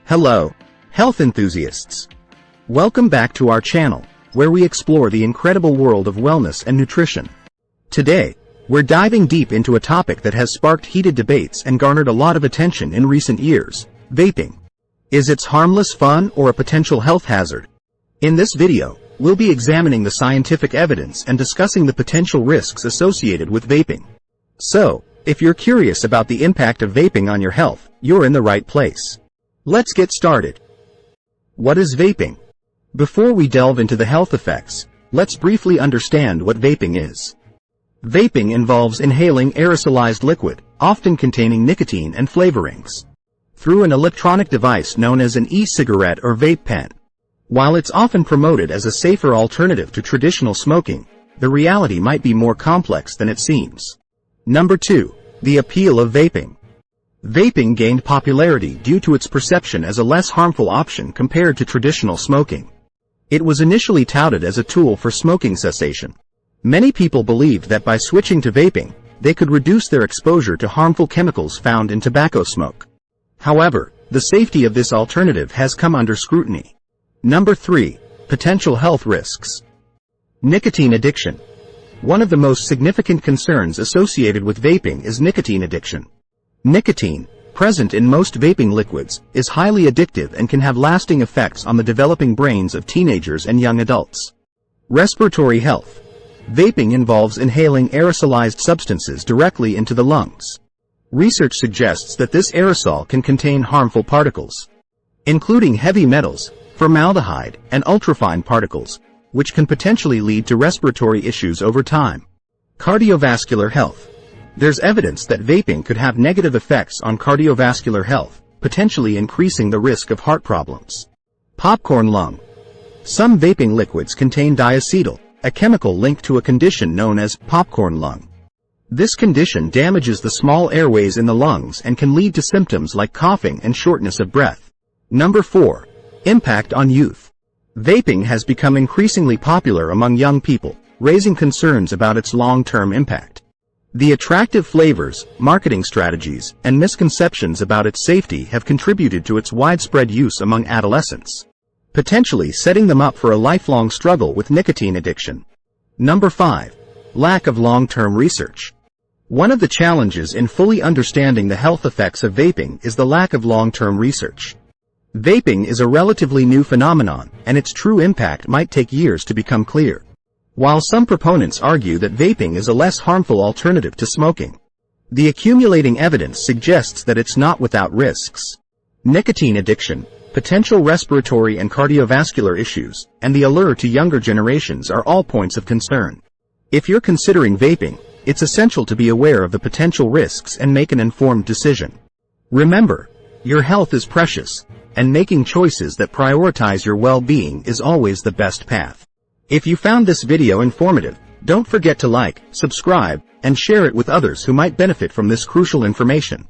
Hello, health enthusiasts. Welcome back to our channel, where we explore the incredible world of wellness and nutrition. Today, we're diving deep into a topic that has sparked heated debates and garnered a lot of attention in recent years: vaping. Is it harmless fun or a potential health hazard? In this video, we'll be examining the scientific evidence and discussing the potential risks associated with vaping. So, if you're curious about the impact of vaping on your health, you're in the right place. Let's get started. What is vaping? Before we delve into the health effects, let's briefly understand what vaping is. Vaping involves inhaling aerosolized liquid, often containing nicotine and flavorings, through an electronic device known as an e-cigarette or vape pen. While it's often promoted as a safer alternative to traditional smoking, the reality might be more complex than it seems. Number 2. The appeal of vaping. Vaping gained popularity due to its perception as a less harmful option compared to traditional smoking. It was initially touted as a tool for smoking cessation. Many people believed that by switching to vaping, they could reduce their exposure to harmful chemicals found in tobacco smoke. However, the safety of this alternative has come under scrutiny. Number 3. Potential health risks. Nicotine addiction. One of the most significant concerns associated with vaping is nicotine addiction. Nicotine, present in most vaping liquids, is highly addictive and can have lasting effects on the developing brains of teenagers and young adults. Respiratory health. Vaping involves inhaling aerosolized substances directly into the lungs. Research suggests that this aerosol can contain harmful particles, including heavy metals, formaldehyde, and ultrafine particles, which can potentially lead to respiratory issues over time. Cardiovascular health. There's evidence that vaping could have negative effects on cardiovascular health, potentially increasing the risk of heart problems. Popcorn lung. Some vaping liquids contain diacetyl, a chemical linked to a condition known as popcorn lung. This condition damages the small airways in the lungs and can lead to symptoms like coughing and shortness of breath. Number 4. Impact on youth. Vaping has become increasingly popular among young people, raising concerns about its long-term impact. The attractive flavors, marketing strategies, and misconceptions about its safety have contributed to its widespread use among adolescents, potentially setting them up for a lifelong struggle with nicotine addiction. Number 5. Lack of long-term research. One of the challenges in fully understanding the health effects of vaping is the lack of long-term research. Vaping is a relatively new phenomenon, and its true impact might take years to become clear. While some proponents argue that vaping is a less harmful alternative to smoking, the accumulating evidence suggests that it's not without risks. Nicotine addiction, potential respiratory and cardiovascular issues, and the allure to younger generations are all points of concern. If you're considering vaping, it's essential to be aware of the potential risks and make an informed decision. Remember, your health is precious, and making choices that prioritize your well-being is always the best path. If you found this video informative, don't forget to like, subscribe, and share it with others who might benefit from this crucial information.